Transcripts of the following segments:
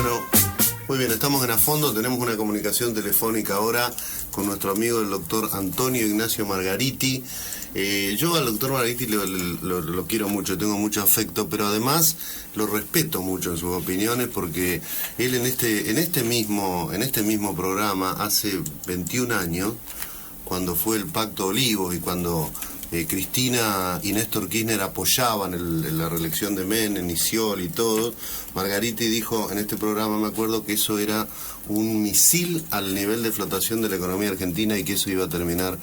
Bueno, muy bien, estamos en A Fondo, tenemos una comunicación telefónica ahora con nuestro amigo el doctor Antonio Ignacio Margariti. Yo al doctor Margariti lo quiero mucho, tengo mucho afecto, pero además lo respeto mucho en sus opiniones, porque él en este mismo programa hace 21 años, cuando fue el Pacto Olivos y cuando Cristina y Néstor Kirchner apoyaban la reelección de Menem y Scioli y todo, Margariti dijo en este programa, me acuerdo, que eso era un misil al nivel de flotación de la economía argentina y que eso iba a terminar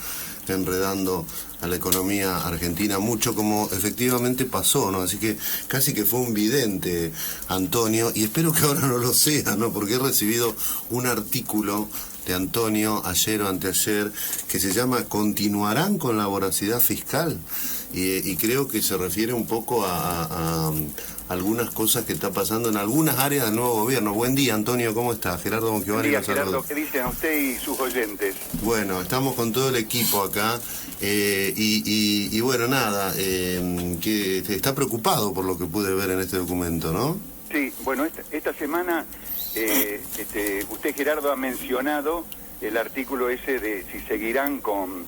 enredando a la economía argentina mucho, como efectivamente pasó, ¿no? Así que casi que fue un vidente, Antonio, y espero que ahora no lo sea, ¿no? Porque he recibido un artículo de Antonio ayer o anteayer que se llama ¿Continuarán con la voracidad fiscal? Y creo que se refiere un poco a algunas cosas que está pasando en algunas áreas del nuevo gobierno. Buen día, Antonio, ¿cómo está? Gerardo Mongiovanni. Buen día, Gerardo, ¿qué dicen a usted y sus oyentes? Bueno, estamos con todo el equipo acá y bueno, nada, que está preocupado por lo que pude ver en este documento, ¿no? Sí, bueno, esta semana usted, Gerardo, ha mencionado el artículo ese de si seguirán con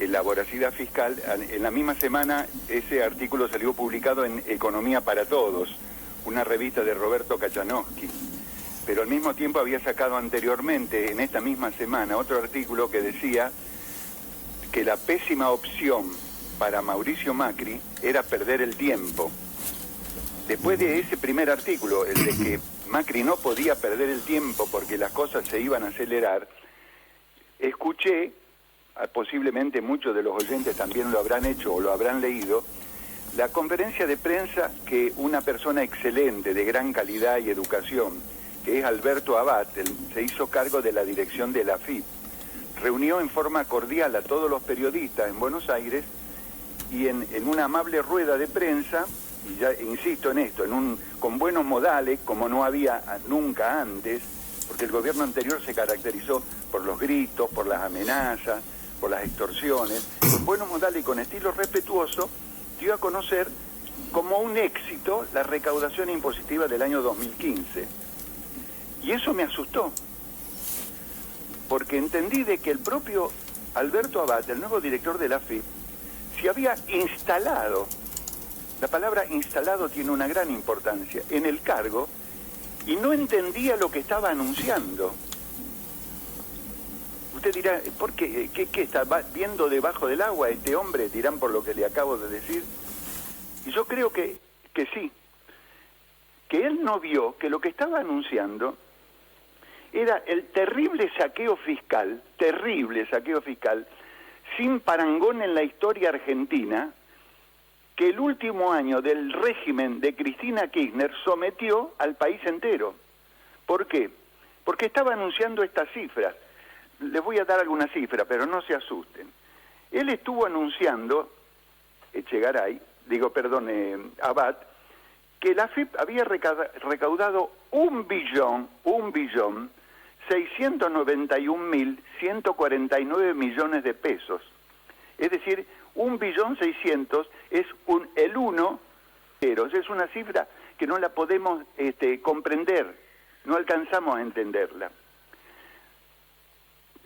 la voracidad fiscal. En la misma semana ese artículo salió publicado en Economía para Todos, una revista de Roberto Kachanowski, pero al mismo tiempo había sacado anteriormente, en esta misma semana, otro artículo que decía que la pésima opción para Mauricio Macri era perder el tiempo. Después de ese primer artículo, el de que Macri no podía perder el tiempo porque las cosas se iban a acelerar, escuché, posiblemente muchos de los oyentes también lo habrán hecho o lo habrán leído, la conferencia de prensa que una persona excelente, de gran calidad y educación, que es Alberto Abad, se hizo cargo de la dirección de la AFIP, reunió en forma cordial a todos los periodistas en Buenos Aires y en una amable rueda de prensa, y ya insisto en esto, con buenos modales, como no había nunca antes, porque el gobierno anterior se caracterizó por los gritos, por las amenazas, por las extorsiones, con buenos modales y con estilo respetuoso, dio a conocer como un éxito la recaudación impositiva del año 2015. Y eso me asustó, porque entendí de que el propio Alberto Abad, el nuevo director de la AFIP, se había instalado, la palabra instalado tiene una gran importancia, en el cargo, y no entendía lo que estaba anunciando. Usted dirá, ¿por qué? ¿Qué está viendo debajo del agua este hombre? Dirán por lo que le acabo de decir. Y yo creo que sí, que él no vio que lo que estaba anunciando era el terrible saqueo fiscal, sin parangón en la historia argentina, que el último año del régimen de Cristina Kirchner sometió al país entero. ¿Por qué? Porque estaba anunciando estas cifras. Les voy a dar algunas cifras, pero no se asusten. Él estuvo anunciando, Abad, que la AFIP había recaudado 1.691.149 millones de pesos. Es decir, 1.600.000.000 es el 1, pero es una cifra que no la podemos comprender, no alcanzamos a entenderla.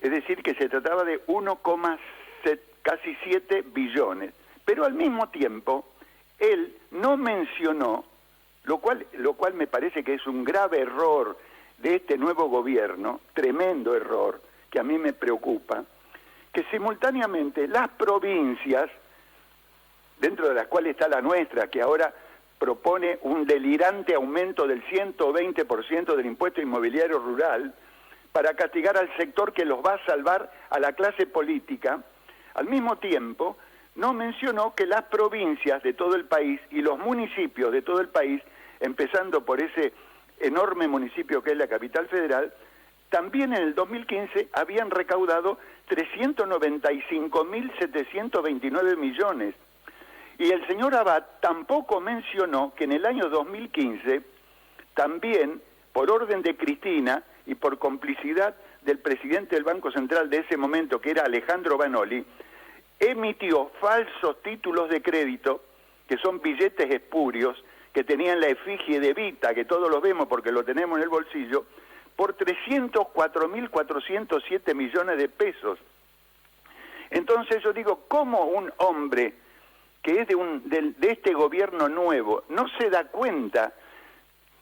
Es decir, que se trataba de casi 7 billones. Pero al mismo tiempo, él no mencionó, lo cual me parece que es un grave error de este nuevo gobierno, tremendo error, que a mí me preocupa, que simultáneamente las provincias, dentro de las cuales está la nuestra, que ahora propone un delirante aumento del 120% del impuesto inmobiliario rural, para castigar al sector que los va a salvar a la clase política, al mismo tiempo no mencionó que las provincias de todo el país y los municipios de todo el país, empezando por ese enorme municipio que es la capital federal, también en el 2015 habían recaudado 395.729 millones. Y el señor Abad tampoco mencionó que en el año 2015, también por orden de Cristina y por complicidad del presidente del Banco Central de ese momento, que era Alejandro Banoli, emitió falsos títulos de crédito, que son billetes espurios, que tenían la efigie de Evita, que todos lo vemos porque lo tenemos en el bolsillo, por 304.407 millones de pesos. Entonces yo digo, ¿cómo un hombre que es de este gobierno nuevo no se da cuenta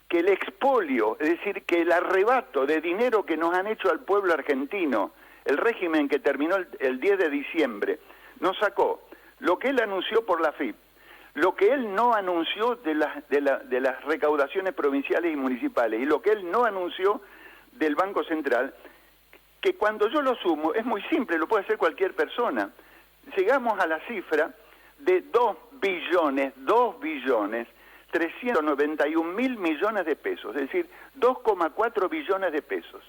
que el expolio, es decir, que el arrebato de dinero que nos han hecho al pueblo argentino, el régimen que terminó el 10 de diciembre, nos sacó lo que él anunció por la FIP, lo que él no anunció de las recaudaciones provinciales y municipales, y lo que él no anunció del Banco Central, que cuando yo lo sumo es muy simple, lo puede hacer cualquier persona. Llegamos a la cifra de 2.391.000 millones de pesos, es decir, 2,4 billones de pesos.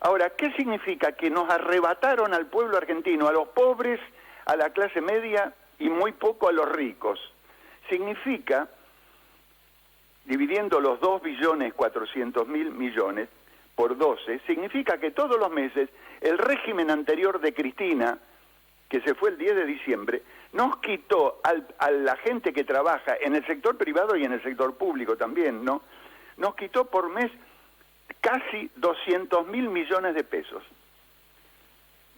Ahora, ¿qué significa? Que nos arrebataron al pueblo argentino, a los pobres, a la clase media y muy poco a los ricos. Significa, dividiendo los 2.400.000 millones por 12, significa que todos los meses el régimen anterior de Cristina, que se fue el 10 de diciembre, nos quitó a la gente que trabaja en el sector privado y en el sector público también, ¿no? Nos quitó por mes casi 200.000 millones de pesos.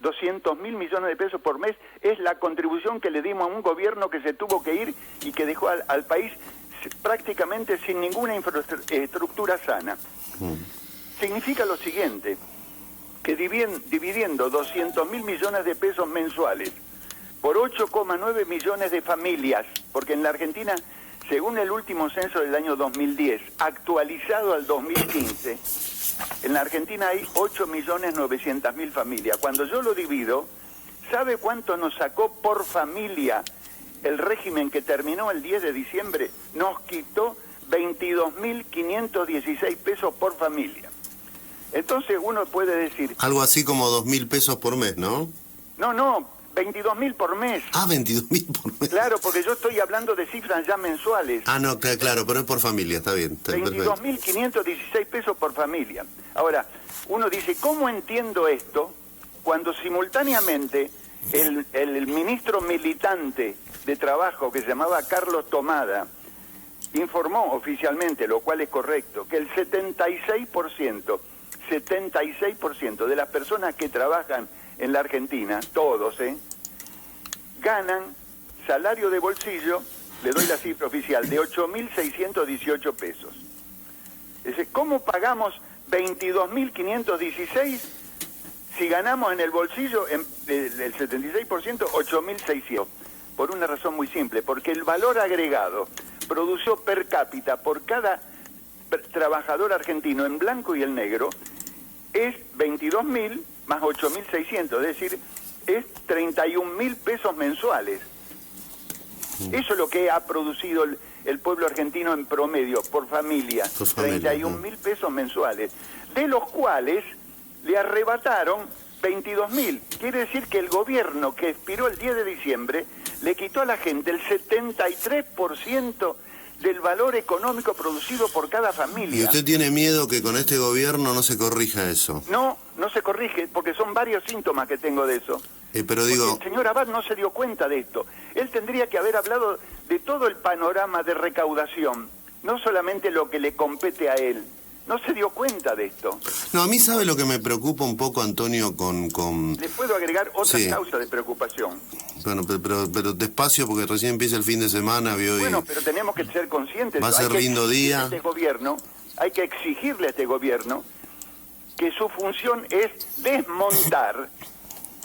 200.000 millones de pesos por mes es la contribución que le dimos a un gobierno que se tuvo que ir y que dejó al país prácticamente sin ninguna infraestructura sana. Significa lo siguiente, que dividiendo 200.000 millones de pesos mensuales por 8,9 millones de familias, porque en la Argentina, según el último censo del año 2010, actualizado al 2015, en la Argentina hay 8.900.000 familias. Cuando yo lo divido, ¿sabe cuánto nos sacó por familia el régimen que terminó el 10 de diciembre? Nos quitó 22.516 pesos por familia. Entonces uno puede decir... Algo así como 2.000 pesos por mes, ¿no? No, 22.000 por mes. Ah, 22.000 por mes. Claro, porque yo estoy hablando de cifras ya mensuales. Ah, no, claro, pero es por familia, está bien. 22.516 pesos por familia. Ahora, uno dice, ¿cómo entiendo esto cuando simultáneamente el ministro militante de Trabajo, que se llamaba Carlos Tomada, informó oficialmente, lo cual es correcto, que el 76% de las personas que trabajan en la Argentina, todos, ganan salario de bolsillo, le doy la cifra oficial, de 8.618 pesos. Es decir, ¿cómo pagamos 22.516 si ganamos en el bolsillo el 76%, 8.600? Por una razón muy simple, porque el valor agregado producido per cápita por cada trabajador argentino en blanco y en negro es 22.000 más 8.600, es decir, es 31.000 pesos mensuales. Eso es lo que ha producido el pueblo argentino en promedio, por familia, 31.000 pesos mensuales, de los cuales le arrebataron 22.000. Quiere decir que el gobierno que expiró el 10 de diciembre le quitó a la gente el 73% del valor económico producido por cada familia. ¿Y usted tiene miedo que con este gobierno no se corrija eso? No se corrige, porque son varios síntomas que tengo de eso. Pero digo... Porque el señor Abad no se dio cuenta de esto. Él tendría que haber hablado de todo el panorama de recaudación, no solamente lo que le compete a él. No se dio cuenta de esto. No, a mí sabe lo que me preocupa un poco, Antonio, con... Le puedo agregar otra causa de preocupación. Bueno, pero despacio, porque recién empieza el fin de semana. Bueno, pero tenemos que ser conscientes. Va a ser lindo día. Hay que exigirle a este gobierno que su función es desmontar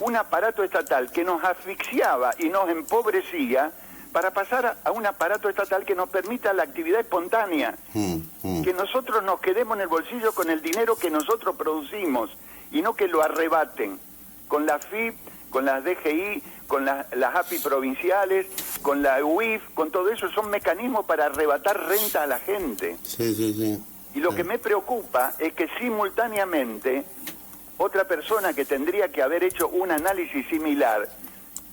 un aparato estatal que nos asfixiaba y nos empobrecía, para pasar a un aparato estatal que nos permita la actividad espontánea, que nosotros nos quedemos en el bolsillo con el dinero que nosotros producimos y no que lo arrebaten con la FIP, con las DGI, con las API provinciales, con la UIF, con todo eso. Son mecanismos para arrebatar renta a la gente. Sí. Y lo que me preocupa es que simultáneamente otra persona que tendría que haber hecho un análisis similar,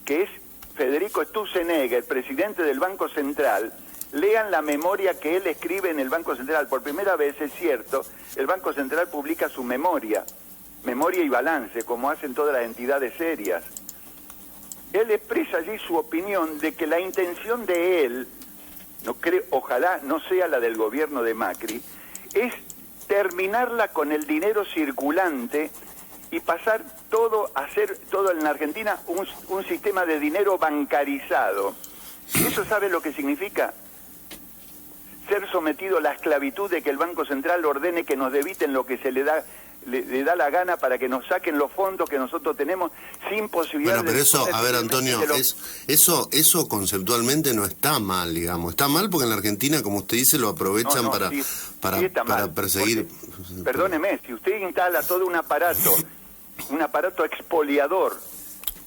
que es Federico Sturzenegger, presidente del Banco Central, lean la memoria que él escribe en el Banco Central. Por primera vez, es cierto, el Banco Central publica su memoria y balance, como hacen todas las entidades serias. Él expresa allí su opinión de que la intención de él no creo, ojalá no sea la del gobierno de Macri, es terminarla con el dinero circulante y pasar todo, hacer todo en la Argentina un sistema de dinero bancarizado. ¿Eso sabe lo que significa? Ser sometido a la esclavitud de que el Banco Central ordene que nos debiten lo que se le da la gana para que nos saquen los fondos que nosotros tenemos sin posibilidad bueno, pero de... eso, a ver, Antonio, eso conceptualmente no está mal, digamos. Está mal porque en la Argentina, como usted dice, lo aprovechan para perseguir... Porque, perdóneme, si usted instala todo un aparato expoliador,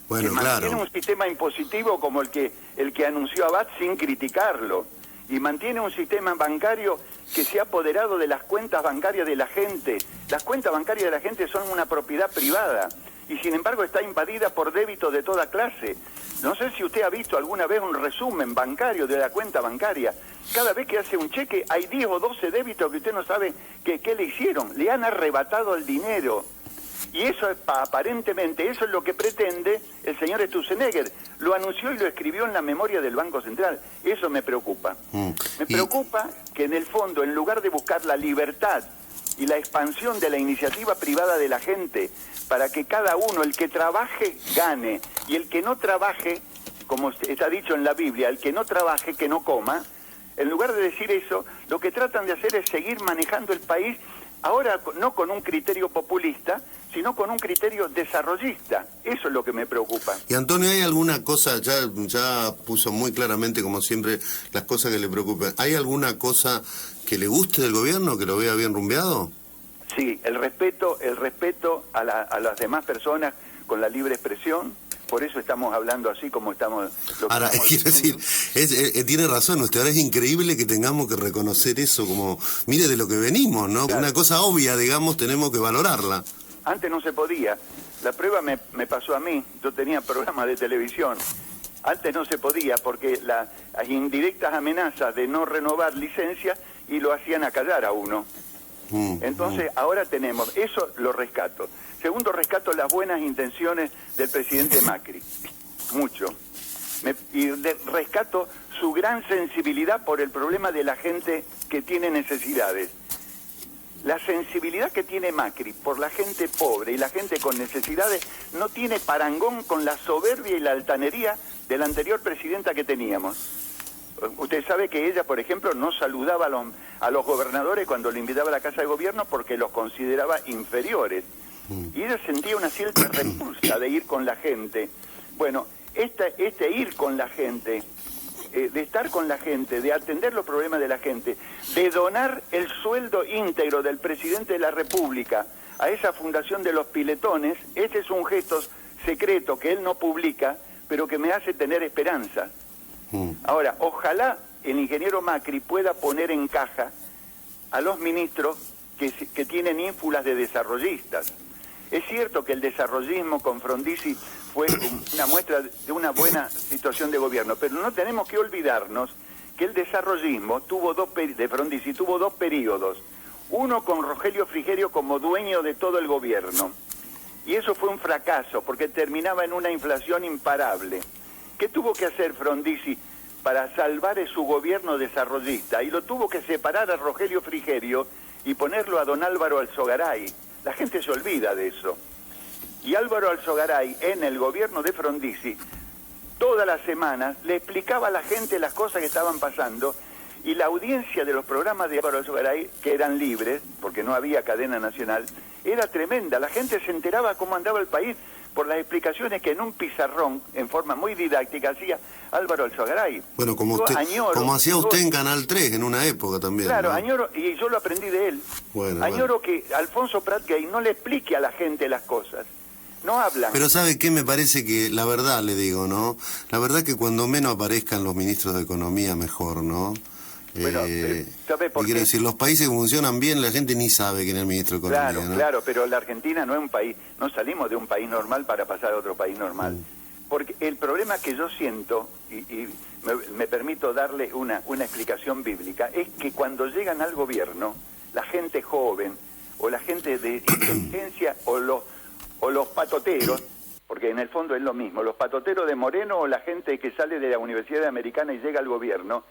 bueno, que mantiene un sistema impositivo como el que anunció Abad sin criticarlo, y mantiene un sistema bancario que se ha apoderado de las cuentas bancarias de la gente. Las cuentas bancarias de la gente son una propiedad privada y sin embargo está invadida por débitos de toda clase. No sé si usted ha visto alguna vez un resumen bancario de la cuenta bancaria. Cada vez que hace un cheque hay 10 o 12 débitos que usted no sabe qué le hicieron. Le han arrebatado el dinero. Y eso aparentemente, eso es lo que pretende el señor Sturzenegger. Lo anunció y lo escribió en la memoria del Banco Central. Eso me preocupa. Me preocupa que en el fondo, en lugar de buscar la libertad y la expansión de la iniciativa privada de la gente, para que cada uno, el que trabaje, gane, y el que no trabaje, como está dicho en la Biblia, el que no trabaje, que no coma, en lugar de decir eso, lo que tratan de hacer es seguir manejando el país, ahora no con un criterio populista, sino con un criterio desarrollista. Eso es lo que me preocupa. Y Antonio, ¿hay alguna cosa, ya puso muy claramente, como siempre, las cosas que le preocupan? ¿Hay alguna cosa que le guste del gobierno, que lo vea bien rumbeado? Sí, el respeto a las demás personas con la libre expresión. Por eso estamos hablando así como estamos... Ahora, quiero decir, tiene razón usted, ahora es increíble que tengamos que reconocer eso como, mire de lo que venimos, ¿no? Claro. Una cosa obvia, digamos, tenemos que valorarla. Antes no se podía. La prueba me pasó a mí. Yo tenía programas de televisión. Antes no se podía porque las indirectas amenazas de no renovar licencia y lo hacían acallar a uno. Entonces, ahora tenemos, eso lo rescato. Segundo, rescato las buenas intenciones del presidente Macri. Mucho. Rescato su gran sensibilidad por el problema de la gente que tiene necesidades. La sensibilidad que tiene Macri por la gente pobre y la gente con necesidades no tiene parangón con la soberbia y la altanería de la anterior presidenta que teníamos. Usted sabe que ella, por ejemplo, no saludaba a los gobernadores cuando le invitaba a la Casa de Gobierno porque los consideraba inferiores. Y ella sentía una cierta repulsa de ir con la gente. Bueno, este ir con la gente... de estar con la gente, de atender los problemas de la gente, de donar el sueldo íntegro del presidente de la República a esa fundación de los piletones, ese es un gesto secreto que él no publica, pero que me hace tener esperanza. Ahora, ojalá el ingeniero Macri pueda poner en caja a los ministros que tienen ínfulas de desarrollistas. Es cierto que el desarrollismo con Frondizi fue una muestra de una buena situación de gobierno, pero no tenemos que olvidarnos que el desarrollismo de Frondizi tuvo dos periodos. Uno con Rogelio Frigerio como dueño de todo el gobierno. Y eso fue un fracaso, porque terminaba en una inflación imparable. ¿Qué tuvo que hacer Frondizi para salvar su gobierno desarrollista? Y lo tuvo que separar a Rogelio Frigerio y ponerlo a don Álvaro Alzogaray. La gente se olvida de eso. Y Álvaro Alzogaray, en el gobierno de Frondizi, todas las semanas le explicaba a la gente las cosas que estaban pasando, y la audiencia de los programas de Álvaro Alzogaray, que eran libres, porque no había cadena nacional, era tremenda. La gente se enteraba cómo andaba el país por las explicaciones que en un pizarrón, en forma muy didáctica, hacía Álvaro Alzogaray. Bueno, como hacía usted en Canal 3 en una época también. Claro, ¿no? añoro, y yo lo aprendí de él. Añoro que Alfonso Prat Gay no le explique a la gente las cosas. No hablan. Pero ¿sabe qué? Me parece que, la verdad le digo, ¿no? La verdad que cuando menos aparezcan los ministros de Economía, mejor, ¿no? Bueno, ¿sabe por qué? Quiero decir, los países que funcionan bien, la gente ni sabe quién es el ministro de Economía, Claro, ¿no? claro, pero la Argentina no es un país, no salimos de un país normal para pasar a otro país normal. Porque el problema que yo siento, y me permito darle una explicación bíblica, es que cuando llegan al gobierno, la gente joven, o la gente de inteligencia, o los patoteros, porque en el fondo es lo mismo, los patoteros de Moreno o la gente que sale de la Universidad Americana y llega al gobierno,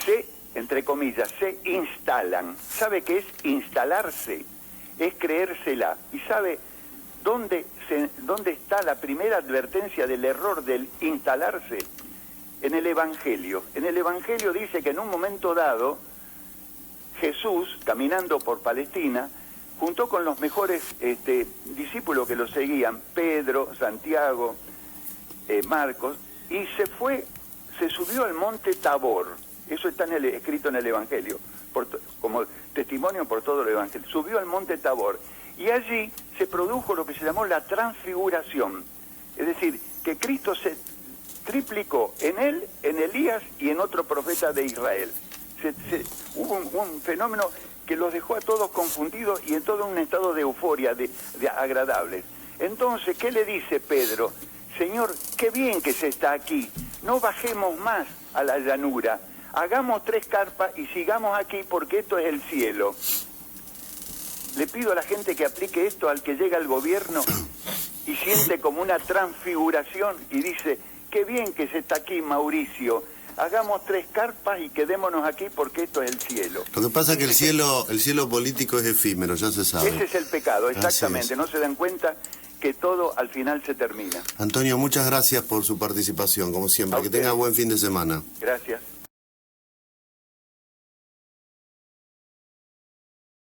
se entre comillas, se instalan. ¿Sabe qué es instalarse? Es creérsela. ¿Y sabe dónde está la primera advertencia del error del instalarse? En el Evangelio. En el Evangelio dice que en un momento dado, Jesús, caminando por Palestina, junto con los mejores discípulos que lo seguían, Pedro, Santiago, Marcos, y se subió al monte Tabor. Eso está escrito en el Evangelio, como testimonio por todo el Evangelio. Subió al monte Tabor, y allí se produjo lo que se llamó la transfiguración. Es decir, que Cristo se triplicó en él, en Elías y en otro profeta de Israel. Hubo un fenómeno que los dejó a todos confundidos y en todo un estado de euforia, de agradables. Entonces, ¿qué le dice Pedro? Señor, qué bien que se está aquí, no bajemos más a la llanura, hagamos 3 carpas y sigamos aquí porque esto es el cielo. Le pido a la gente que aplique esto al que llega al gobierno y siente como una transfiguración y dice, qué bien que se está aquí, Mauricio, hagamos 3 carpas y quedémonos aquí porque esto es el cielo. Lo que pasa es que el cielo político es efímero, ya se sabe. Ese es el pecado, exactamente, no se dan cuenta que todo al final se termina. Antonio, muchas gracias por su participación, como siempre. Que tenga buen fin de semana. Gracias.